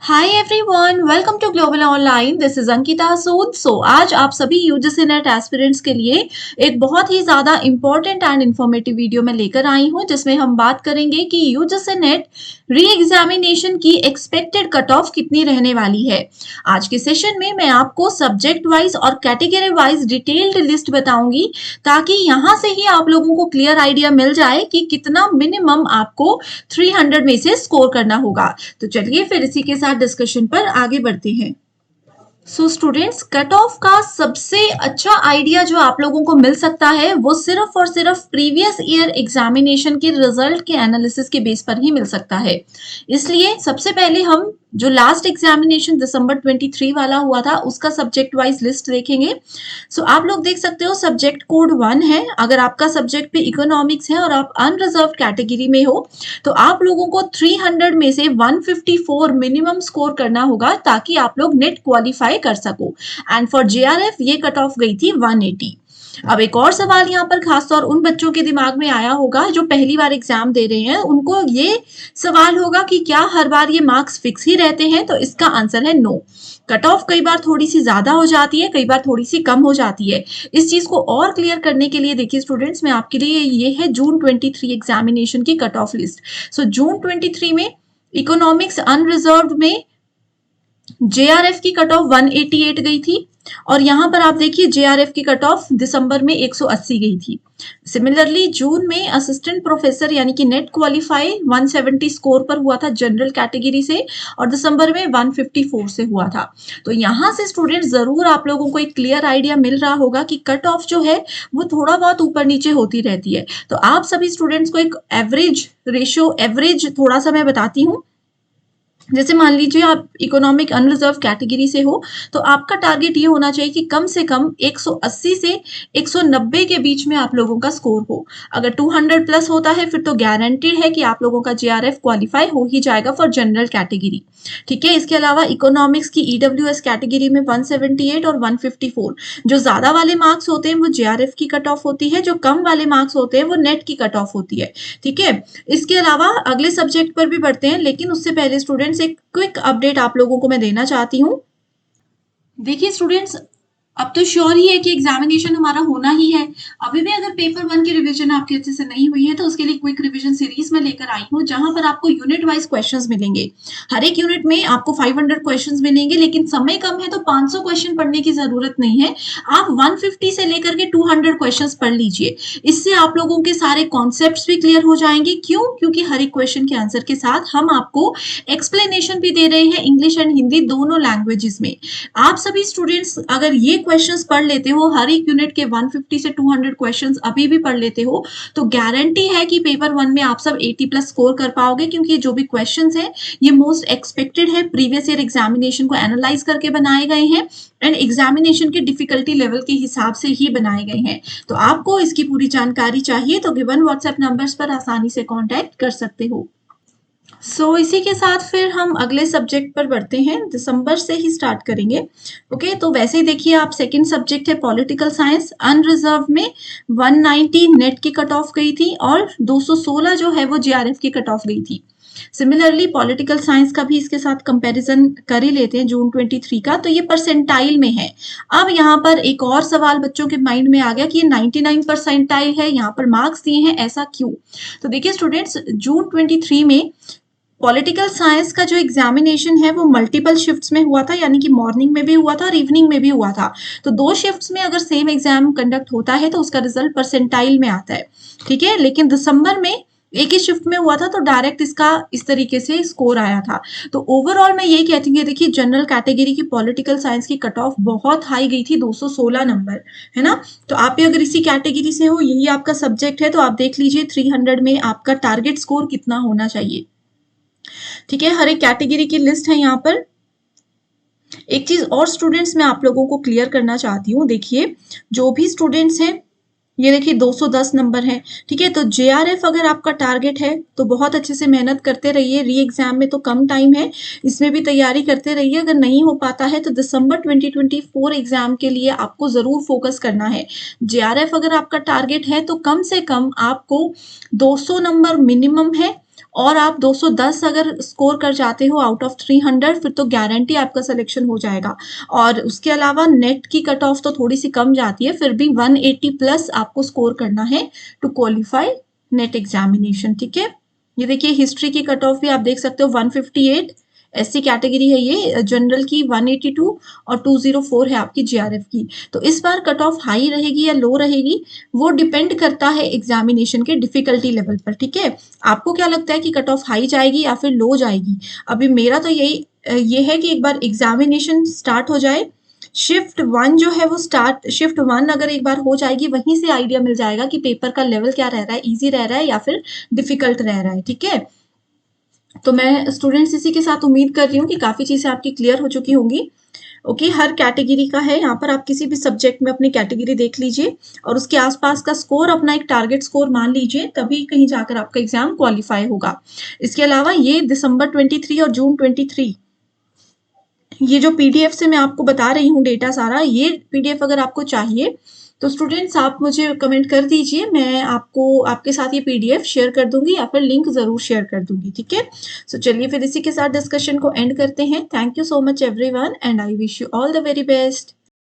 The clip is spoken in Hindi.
Hi everyone, welcome to global online. This is Ankita Sood. आज आप सभी यूजीसी नेट एस्पिरेंट्स के लिए एक बहुत ही ज़्यादा इंपॉर्टेंट एंड इन्फॉर्मेटिव वीडियो में लेकर आई हूं, जिसमें हम बात करेंगे कि यूजीसी नेट री एग्जामिनेशन की एक्सपेक्टेड कट ऑफ कितनी रहने वाली है। आज के सेशन में मैं आपको सब्जेक्ट वाइज और कैटेगरी वाइज डिटेल्ड लिस्ट बताऊंगी, ताकि यहाँ से ही आप लोगों को क्लियर आइडिया मिल जाए कि कितना मिनिमम आपको 300 में से स्कोर करना होगा। तो चलिए फिर इसी के साथ डिस्कशन पर आगे बढ़ते हैं। स्टूडेंट्स, कट ऑफ का सबसे अच्छा आइडिया जो आप लोगों को मिल सकता है वो सिर्फ और सिर्फ प्रीवियस ईयर एग्जामिनेशन के रिजल्ट के एनालिसिस के बेस पर ही मिल सकता है। इसलिए सबसे पहले हम जो लास्ट एग्जामिनेशन दिसंबर 23 वाला हुआ था उसका सब्जेक्ट वाइज लिस्ट देखेंगे। आप लोग देख सकते हो सब्जेक्ट कोड 1 है। अगर आपका सब्जेक्ट पे इकोनॉमिक्स है और आप अनरिजर्व कैटेगरी में हो तो आप लोगों को 300 में से 154 मिनिमम स्कोर करना होगा, ताकि आप लोग नेट क्वालिफाई कर सको। एंड फॉर जेआरएफ ये कट ऑफ गई थी 180। अब एक और सवाल यहाँ पर खासतौर उन बच्चों के दिमाग में आया होगा जो पहली बार एग्जाम दे रहे हैं, उनको ये सवाल होगा कि क्या हर बार ये मार्क्स फिक्स ही रहते हैं। तो इसका आंसर है नो। कट ऑफ कई बार थोड़ी सी ज्यादा हो जाती है, कई बार थोड़ी सी कम हो जाती है। इस चीज को और क्लियर करने के लिए देखिए स्टूडेंट्स, मैं आपके लिए ये है जून 23 एग्जामिनेशन की कट ऑफ लिस्ट। जून 23 में इकोनॉमिक्स अनरिजर्व में जेआरएफ की कट ऑफ 188 गई थी, और यहां पर आप देखिए जेआरएफ की कट ऑफ दिसंबर में 180 गई थी। सिमिलरली जून में असिस्टेंट प्रोफेसर यानी कि नेट क्वालिफाई 170 स्कोर पर हुआ था जनरल कैटेगरी से, और दिसंबर में 154 से हुआ था। तो यहां से स्टूडेंट जरूर आप लोगों को एक क्लियर आइडिया मिल रहा होगा कि कट ऑफ जो है वो थोड़ा बहुत ऊपर नीचे होती रहती है। तो आप सभी स्टूडेंट्स को एक एवरेज रेशियो, एवरेज थोड़ा सा मैं बताती हूँ। जैसे मान लीजिए आप इकोनॉमिक अनरिजर्व कैटेगरी से हो तो आपका टारगेट ये होना चाहिए कि कम से कम 180 से 190 के बीच में आप लोगों का स्कोर हो। अगर 200 प्लस होता है फिर तो गारंटीड है कि आप लोगों का जेआरएफ क्वालिफाई हो ही जाएगा फॉर जनरल कैटेगरी। ठीक है, इसके अलावा इकोनॉमिक्स की ईडब्ल्यूएस कैटेगरी में 178 और 154 जो ज्यादा वाले मार्क्स होते हैं वो जेआरएफ की कट ऑफ होती है, जो कम वाले मार्क्स होते हैं वो नेट की कट ऑफ होती है। ठीक है, इसके अलावा अगले सब्जेक्ट पर भी बढ़ते हैं, लेकिन उससे पहले स्टूडेंट्स एक क्विक अपडेट आप लोगों को मैं देना चाहती हूँ। देखिए स्टूडेंट्स, अब तो श्योर ही है कि एग्जामिनेशन हमारा होना ही है। अभी भी अगर पेपर 1 की रिवीजन आपके अच्छे से नहीं हुई है तो उसके लिए क्विक रिवीजन सीरीज में लेकर आई हूँ, जहां पर आपको यूनिट वाइज क्वेश्चंस मिलेंगे। हर एक यूनिट में आपको 500 क्वेश्चंस मिलेंगे, लेकिन समय कम है तो 500 क्वेश्चन पढ़ने की जरूरत नहीं है। आप 150 से लेकर के 200 क्वेश्चंस पढ़ लीजिए। इससे आप लोगों के सारे कॉन्सेप्ट्स भी क्लियर हो जाएंगे। क्यों? क्योंकि हर एक क्वेश्चन के आंसर के साथ हम आपको एक्सप्लेनेशन भी दे रहे हैं, इंग्लिश एंड हिंदी दोनों लैंग्वेजेस में। आप सभी स्टूडेंट्स अगर ये क्वेश्चंस पढ़ लेते हो, हर एक यूनिट के 150 से 200 क्वेश्चंस अभी भी पढ़ लेते हो, तो गारंटी है कि पेपर 1 में आप सब 80 प्लस स्कोर कर पाओगे। क्योंकि जो भी क्वेश्चंस हैं ये मोस्ट एक्सपेक्टेड है, प्रीवियस ईयर एग्जामिनेशन को एनालाइज करके बनाए गए हैं एंड एग्जामिनेशन के डिफिकल्टी लेवल के हिसाब से ही बनाए गए हैं। तो आपको इसकी पूरी जानकारी चाहिए तो गिवन व्हाट्सएप नंबर्स पर आसानी से कॉन्टैक्ट कर सकते हो। इसी के साथ फिर हम अगले सब्जेक्ट पर बढ़ते हैं, दिसंबर से ही स्टार्ट करेंगे। ओके, तो वैसे ही देखिए आप सेकंड सब्जेक्ट है पॉलिटिकल साइंस। अनरिजर्व में 190 नेट की कट ऑफ गई थी और 216 जो है वो जेआरएफ की कट ऑफ गई थी। सिमिलरली पॉलिटिकल साइंस का भी इसके साथ कंपैरिजन कर ही लेते हैं जून 23 का, तो ये परसेंटाइल में है। अब यहाँ पर एक और सवाल बच्चों के माइंड में आ गया कि ये 99 परसेंटाइल है, यहाँ पर मार्क्स दिए हैं, ऐसा क्यों? तो देखिए स्टूडेंट्स, जून 23 में पॉलिटिकल साइंस का जो एग्जामिनेशन है वो मल्टीपल शिफ्ट्स में हुआ था, यानी कि मॉर्निंग में भी हुआ था और इवनिंग में भी हुआ था। तो 2 शिफ्ट्स में अगर सेम एग्जाम कंडक्ट होता है तो उसका रिजल्ट परसेंटाइल में आता है। ठीक है, लेकिन दिसंबर में एक ही शिफ्ट में हुआ था तो डायरेक्ट इसका इस तरीके से स्कोर आया था। तो ओवरऑल मैं ये कहती हूँ, देखिए जनरल कैटेगरी की पॉलिटिकल साइंस की कट ऑफ बहुत हाई गई थी, 216 नंबर, है ना। तो आप भी अगर इसी कैटेगरी से हो, यही आपका सब्जेक्ट है, तो आप देख लीजिए 300 में आपका टारगेट स्कोर कितना होना चाहिए। ठीक है, हर एक कैटेगरी की लिस्ट है यहाँ पर। एक चीज और स्टूडेंट्स मैं आप लोगों को क्लियर करना चाहती हूँ। देखिए जो भी स्टूडेंट्स हैं, ये देखिए 210 नंबर है। ठीक है, तो जेआरएफ अगर आपका टारगेट है तो बहुत अच्छे से मेहनत करते रहिए। री एग्जाम में तो कम टाइम है, इसमें भी तैयारी करते रहिए। अगर नहीं हो पाता है तो दिसंबर 2024 एग्जाम के लिए आपको जरूर फोकस करना है। जेआरएफ अगर आपका टारगेट है तो कम से कम आपको 200 नंबर मिनिमम है और आप 210 अगर स्कोर कर जाते हो आउट ऑफ 300 फिर तो गारंटी आपका सिलेक्शन हो जाएगा। और उसके अलावा नेट की कट ऑफ तो थोड़ी सी कम जाती है, फिर भी 180 प्लस आपको स्कोर करना है टू क्वालिफाई नेट एग्जामिनेशन। ठीक है, ये देखिए हिस्ट्री की कट ऑफ भी आप देख सकते हो 158, एससी कैटेगरी है ये, जनरल की 182 और 204 है आपकी जीआरएफ की। तो इस बार कट ऑफ हाई रहेगी या लो रहेगी वो डिपेंड करता है एग्जामिनेशन के डिफिकल्टी लेवल पर। ठीक है, आपको क्या लगता है कि कट ऑफ हाई जाएगी या फिर लो जाएगी? अभी मेरा तो ये है कि एक बार एग्जामिनेशन स्टार्ट हो जाए, शिफ्ट 1 जो है वो शिफ्ट 1 अगर एक बार हो जाएगी वहीं से आइडिया मिल जाएगा कि पेपर का लेवल क्या रह रहा है, ईजी रह रहा है या फिर डिफिकल्ट रह रहा है। ठीक है, तो मैं स्टूडेंट्स इसी के साथ उम्मीद कर रही हूँ कि काफ़ी चीज़ें आपकी क्लियर हो चुकी होंगी। ओके, हर कैटेगरी का है, यहाँ पर आप किसी भी सब्जेक्ट में अपनी कैटेगरी देख लीजिए और उसके आसपास का स्कोर अपना एक टारगेट स्कोर मान लीजिए, तभी कहीं जाकर आपका एग्जाम क्वालिफाई होगा। इसके अलावा ये दिसंबर 23 और जून 23 ये जो पीडीएफ से मैं आपको बता रही हूँ डेटा सारा, ये पीडीएफ अगर आपको चाहिए तो स्टूडेंट्स आप मुझे कमेंट कर दीजिए, मैं आपको आपके साथ ये पीडीएफ शेयर कर दूंगी या फिर लिंक जरूर शेयर कर दूंगी। ठीक है, सो चलिए फिर इसी के साथ डिस्कशन को एंड करते हैं। Thank you so much everyone and I wish you all the very best.